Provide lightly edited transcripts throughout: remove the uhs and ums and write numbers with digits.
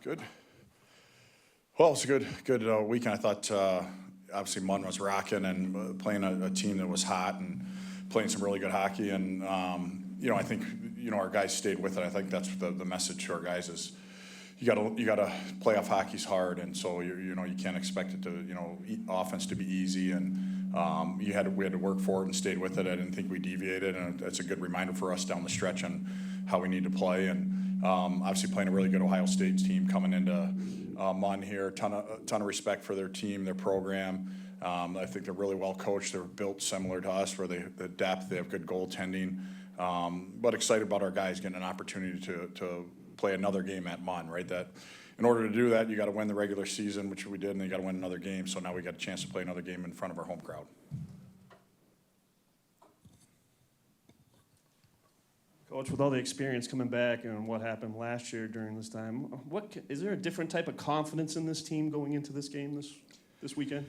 Good. Well, it was a good weekend. I thought obviously Munn was rocking and playing a team that was hot and playing some really good hockey. And I think our guys stayed with it. I think that's the message to our guys is you gotta playoff hockey's hard, and so you can't expect it to offense to be easy, and we had to work for it and stayed with it. I didn't think we deviated, and it's a good reminder for us down the stretch on how we need to play. And obviously playing a really good Ohio State team coming into Munn here, ton of respect for their team, their program. I think they're really well coached. They're built similar to us, where the depth, they have good goaltending. But excited about our guys getting an opportunity to play another game at Munn, right? That in order to do that, you got to win the regular season, which we did, and you got to win another game. So now we got a chance to play another game in front of our home crowd. Coach, with all the experience coming back and what happened last year during this time, is there a different type of confidence in this team going into this game this weekend?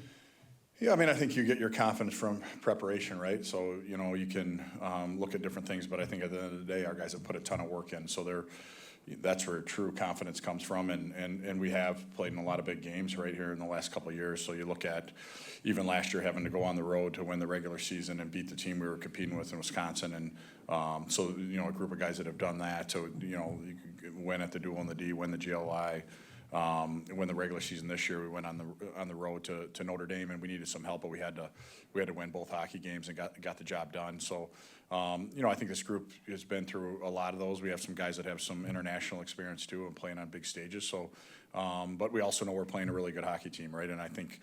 Yeah, I mean, I think you get your confidence from preparation, right? So, you can look at different things, but I think at the end of the day, our guys have put a ton of work in. So that's where true confidence comes from. And we have played in a lot of big games right here in the last couple of years. So you look at even last year having to go on the road to win the regular season and beat the team we were competing with in Wisconsin. And so, a group of guys that have done that. So, you win at the duel in the D, win the GLI. Win the regular season this year. We went on the road to Notre Dame, and we needed some help, but we had to win both hockey games and got the job done. So, I think this group has been through a lot of those. We have some guys that have some international experience too and playing on big stages. So, but we also know we're playing a really good hockey team, right? And I think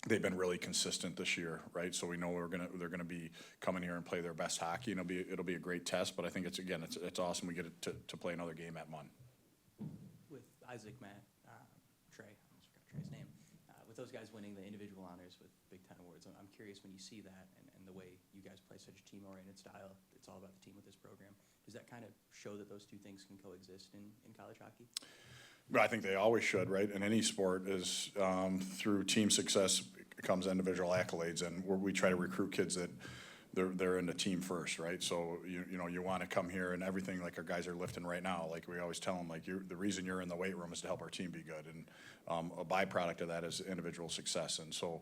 they've been really consistent this year, right? So we know they're gonna be coming here and play their best hockey, and it'll be a great test. But I think it's awesome we get to play another game at Munn. Isaac, Matt, Trey, I almost forgot Trey's name, with those guys winning the individual honors with Big Ten awards, I'm curious when you see that and the way you guys play such a team-oriented style, it's all about the team with this program. Does that kind of show that those two things can coexist in college hockey? Well, I think they always should, right? In any sport is through team success comes individual accolades, and we try to recruit kids that they're in the team first, right? So you want to come here and everything, like our guys are lifting right now. Like we always tell them, like the reason you're in the weight room is to help our team be good, and a byproduct of that is individual success. And so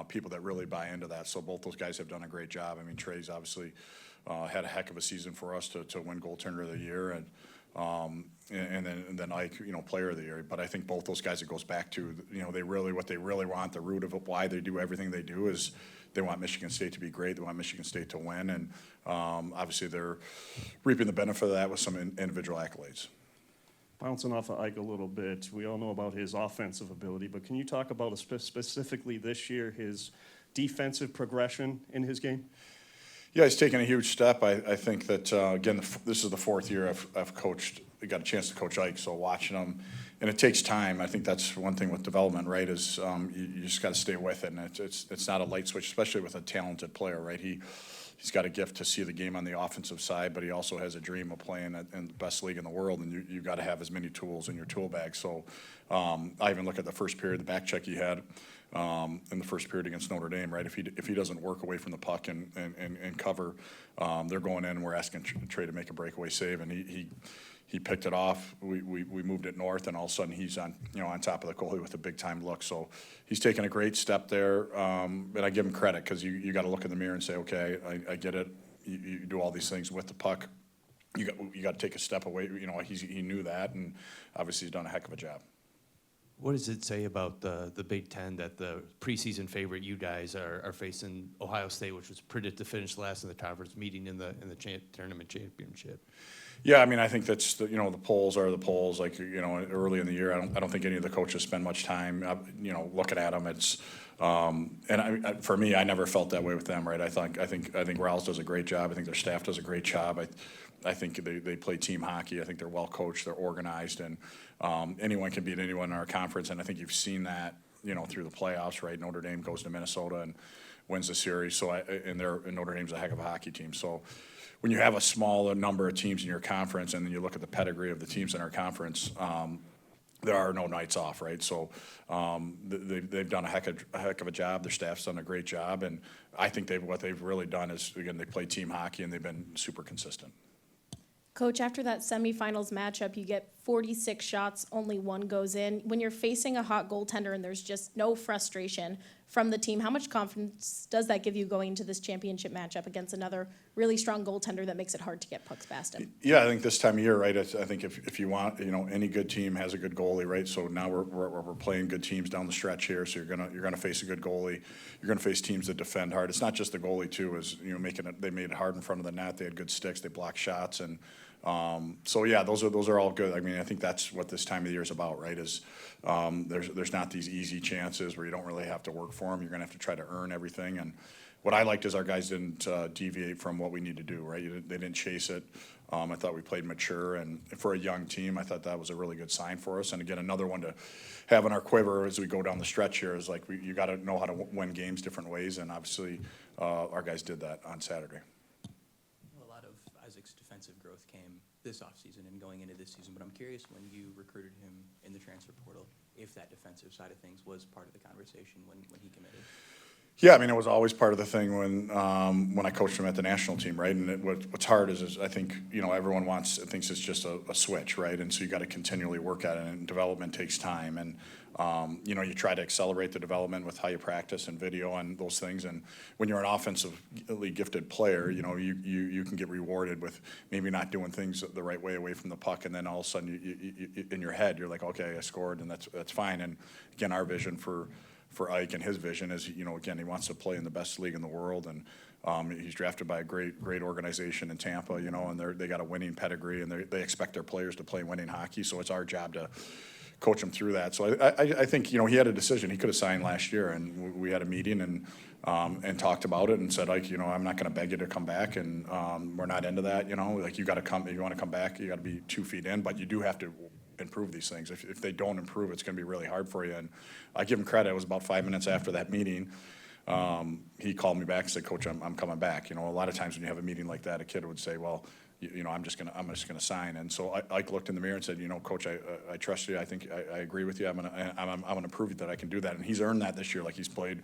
people that really buy into that. So both those guys have done a great job. I mean, Trey's obviously had a heck of a season for us to win goaltender of the year, and then Ike, player of the year. But I think both those guys, it goes back to, what they really want, the root of why they do everything they do is they want Michigan State to be great. They want Michigan State to win. And obviously they're reaping the benefit of that with some individual accolades. Bouncing off of Ike a little bit, we all know about his offensive ability, but can you talk about specifically this year, his defensive progression in his game? Yeah, he's taken a huge step. I think that, again, this is the fourth year I've coached, got a chance to coach Ike, so watching him, and it takes time. I think that's one thing with development, right, is you just got to stay with it, and it's not a light switch, especially with a talented player, right? He's got a gift to see the game on the offensive side, but he also has a dream of playing in the best league in the world, and you've got to have as many tools in your tool bag. So I even look at the first period, the back check he had in the first period against Notre Dame, right? If he doesn't work away from the puck and cover, they're going in and we're asking Trey to make a breakaway save, and he picked it off. We moved it north, and all of a sudden he's on top of the goalie with a big time look. So he's taken a great step there, and I give him credit because you got to look in the mirror and say, okay, I get it. You do all these things with the puck. You got to take a step away. He knew that, and obviously he's done a heck of a job. What does it say about the Big Ten that the preseason favorite you guys are facing Ohio State, which was predicted to finish last in the conference meeting in the tournament championship? Yeah, I mean, I think that's the polls are the polls. Like early in the year, I don't think any of the coaches spend much time looking at them. It's for me, I never felt that way with them, right? I think Rouse does a great job. I think their staff does a great job. I think they play team hockey. I think they're well coached. They're organized, and anyone can beat anyone in our conference. And I think you've seen that through the playoffs, right? Notre Dame goes to Minnesota and wins the series. So and Notre Dame's a heck of a hockey team. So when you have a smaller number of teams in your conference, and then you look at the pedigree of the teams in our conference, there are no nights off, right? So they've done a heck of a job. Their staff's done a great job, and I think what they've really done is, again, they play team hockey, and they've been super consistent. Coach, after that semifinals matchup, you get 46 shots, only one goes in. When you're facing a hot goaltender and there's just no frustration from the team, how much confidence does that give you going into this championship matchup against another really strong goaltender that makes it hard to get pucks past him? Yeah, I think this time of year, right, I think if you want, any good team has a good goalie, right? So now we're playing good teams down the stretch here, so you're gonna face a good goalie. You're gonna face teams that defend hard. It's not just the goalie too, they made it hard in front of the net. They had good sticks, they blocked shots, and so yeah, those are all good. I mean, I think that's what this time of the year is about, right? Is there's not these easy chances where you don't really have to work for them. You're gonna have to try to earn everything. And what I liked is our guys didn't deviate from what we need to do, right? They didn't chase it. I thought we played mature, and for a young team, I thought that was a really good sign for us. And again, another one to have in our quiver as we go down the stretch here is like you got to know how to win games different ways, and obviously our guys did that on Saturday. A lot of Isaac's defensive growth came this offseason and going into this season, but I'm curious when you recruited him in the transfer portal, if that defensive side of things was part of the conversation when he committed. Yeah, I mean, it was always part of the thing when I coached him at the national team, right? And what's hard is I think, everyone thinks it's just a switch, right? And so you got to continually work at it, and development takes time. And, you try to accelerate the development with how you practice and video and those things. And when you're an offensively gifted player, you can get rewarded with maybe not doing things the right way away from the puck. And then all of a sudden, you in your head, you're like, okay, I scored, and that's fine. And again, our vision for Ike and his vision is, again, he wants to play in the best league in the world, and he's drafted by a great organization in Tampa, and they got a winning pedigree, and they expect their players to play winning hockey. So it's our job to coach him through that. So I think, he had a decision. He could have signed last year, and we had a meeting and talked about it and said, Ike, I'm not going to beg you to come back, and we're not into that. Like, you got to come. If you want to come back, you got to be 2 feet in, but you do have to improve these things. If they don't improve, it's going to be really hard for you. And I give him credit. It was about 5 minutes after that meeting. He called me back and said, Coach, I'm coming back. A lot of times when you have a meeting like that, a kid would say, well, I'm just gonna sign. And so Ike looked in the mirror and said, Coach, I trust you. I think I agree with you. I'm gonna prove that I can do that. And he's earned that this year. Like, he's played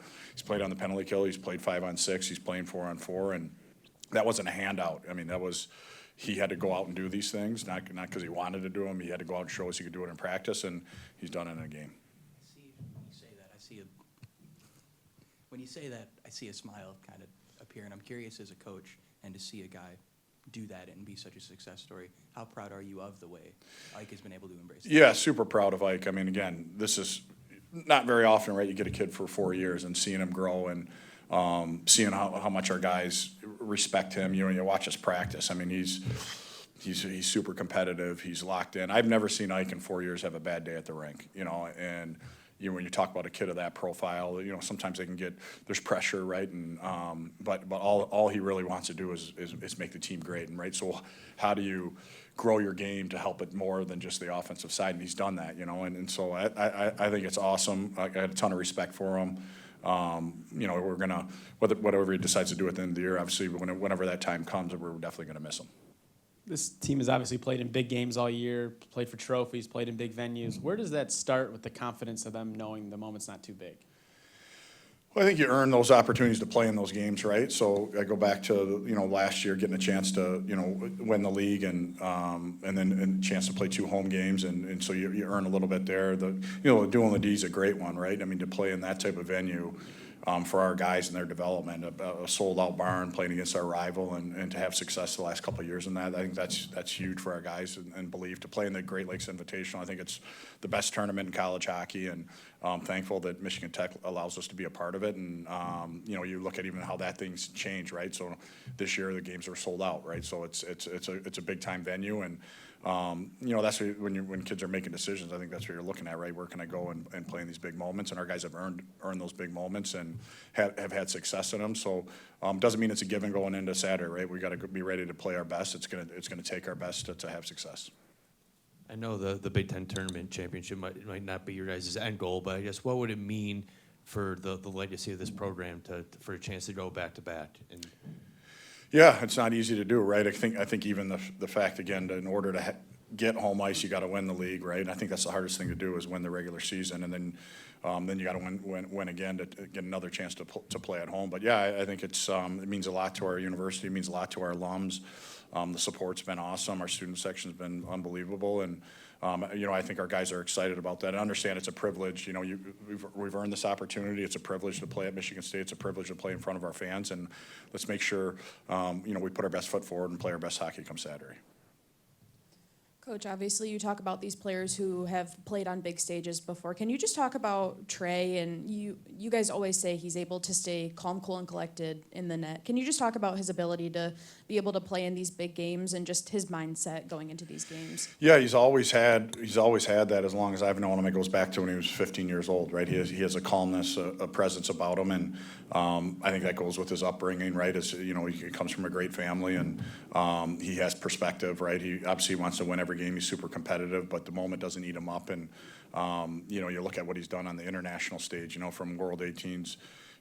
on the penalty kill. He's played 5-on-6. He's playing 4-on-4. And that wasn't a handout. I mean, he had to go out and do these things, not because he wanted to do them. He had to go out and show us he could do it in practice, and he's done it in a game. When you say that, I see a smile kind of appear, and I'm curious as a coach, and to see a guy do that and be such a success story, how proud are you of the way Ike has been able to embrace it? Yeah, super proud of Ike. I mean, again, this is not very often, right? You get a kid for 4 years and seeing him grow, and seeing how much our guys respect him. You watch us practice. I mean, he's super competitive. He's locked in. I've never seen Ike in 4 years have a bad day at the rink. And when you talk about a kid of that profile, sometimes there's pressure, right? And but all he really wants to do is make the team great. And right, so how do you grow your game to help it more than just the offensive side? And he's done that, and so I think it's awesome. I had a ton of respect for him. We're gonna whatever he decides to do at the end of the year. Obviously, whenever that time comes, we're definitely gonna miss him. This team has obviously played in big games all year, played for trophies, played in big venues. Where does that start with the confidence of them knowing the moment's not too big? Well, I think you earn those opportunities to play in those games, right? So I go back to last year, getting a chance to win the league, and then a chance to play 2 home games, and so you earn a little bit there. Doing the D is a great one, right? I mean, to play in that type of venue. For our guys and their development, a sold-out barn playing against our rival, and to have success the last couple of years in that, I think that's huge for our guys, and believe to play in the Great Lakes Invitational. I think it's the best tournament in college hockey, and I'm thankful that Michigan Tech allows us to be a part of it. And you look at even how that thing's changed, right? So this year the games are sold out, right? So it's a big-time venue, and that's when kids are making decisions. I think that's what you're looking at, right? Where can I go and play in these big moments? And our guys have earned those big moments and have had success in them. So doesn't mean it's a given going into Saturday, right? We got to be ready to play our best. It's gonna take our best to have success. I know the Big Ten tournament championship might not be your guys' end goal, but I guess what would it mean for the legacy of this program for a chance to go back to back? And yeah, it's not easy to do, right? I think even the fact, again, that in order to get home ice, you got to win the league, right? And I think that's the hardest thing to do, is win the regular season, and then you got to win again to get another chance to play at home. But yeah, I think it means a lot to our university. It means a lot to our alums. The support's been awesome. Our student section's been unbelievable, and I think our guys are excited about that. I understand it's a privilege. We've earned this opportunity. It's a privilege to play at Michigan State. It's a privilege to play in front of our fans, and let's make sure we put our best foot forward and play our best hockey come Saturday. Coach, obviously you talk about these players who have played on big stages before. Can you just talk about Trey? And you guys always say he's able to stay calm, cool, and collected in the net. Can you just talk about his ability to be able to play in these big games and just his mindset going into these games? Yeah, he's always had that as long as I've known him. It goes back to when he was 15 years old, right? He has a calmness, a presence about him, and I think that goes with his upbringing, right? He comes from a great family, and he has perspective, right? He obviously wants to win every game. He's super competitive, but the moment doesn't eat him up. And you look at what he's done on the international stage. From World 18s.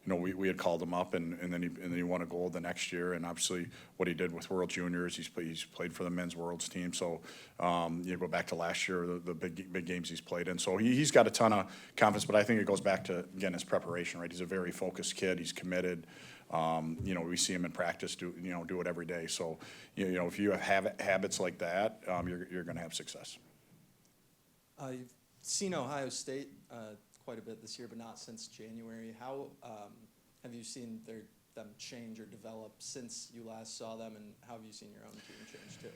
We had called him up, and then he won a gold the next year. And obviously, what he did with World Juniors, he's played for the men's Worlds team. So you go back to last year, the big games he's played in. So he's got a ton of confidence. But I think it goes back to, again, his preparation. Right, he's a very focused kid. He's committed. We see him in practice do it every day. So if you have habits like that, you're going to have success. You've seen Ohio State quite a bit this year, but not since January. How have you seen them change or develop since you last saw them, and how have you seen your own team change too?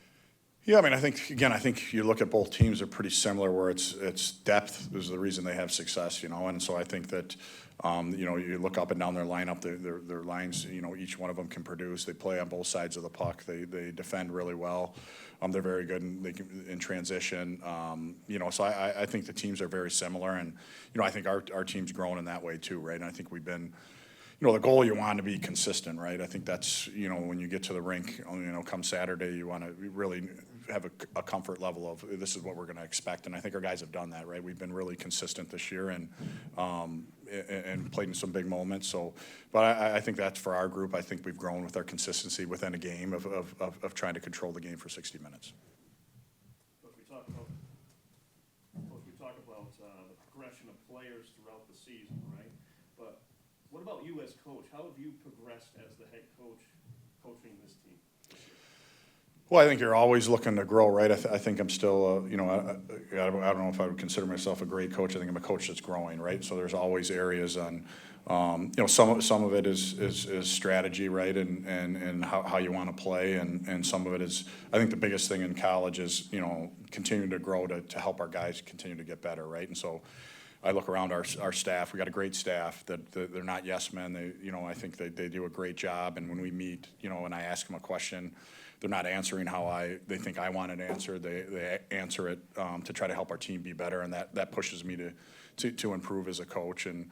Yeah, I think you look at both teams, they're pretty similar, where it's depth is the reason they have success, and so I think that you look up and down their lineup, their lines, each one of them can produce. They play on both sides of the puck. They defend really well. They're very good in transition. So I think the teams are very similar, and I think our team's grown in that way too, right? And I think we've been. The goal, you want to be consistent, right? I think that's, when you get to the rink, come Saturday, you want to really have a comfort level of this is what we're going to expect. And I think our guys have done that, right? We've been really consistent this year and played in some big moments. So, but I think that's for our group. I think we've grown with our consistency within a game of trying to control the game for 60 minutes. Coach, we talk about the progression of players throughout the season, right? But what about you as coach? How have you progressed as the head coach coaching this team? Well, I think you're always looking to grow, right? I think I'm still, I don't know if I would consider myself a great coach. I think I'm a coach that's growing, right? So there's always areas on, some of it is strategy, right? And how you want to play, and some of it is, I think the biggest thing in college is, continuing to grow to help our guys continue to get better, right? And so I look around our staff. We got a great staff that they're not yes men. I think they do a great job. And when we meet, and I ask them a question, they're not answering how they think I want it answered. They answer it to try to help our team be better, and that pushes me to improve as a coach. And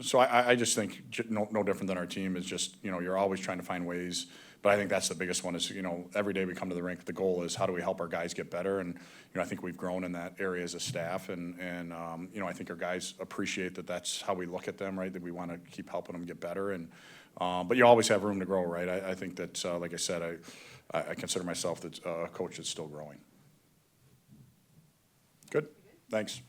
so I just think no different than our team is just you're always trying to find ways. But I think that's the biggest one is every day we come to the rink, the goal is how do we help our guys get better, and I think we've grown in that area as a staff, and I think our guys appreciate that that's how we look at them, right? That we want to keep helping them get better, and but you always have room to grow, right? I think that like I said, I consider myself a coach that's still growing. Good, thanks.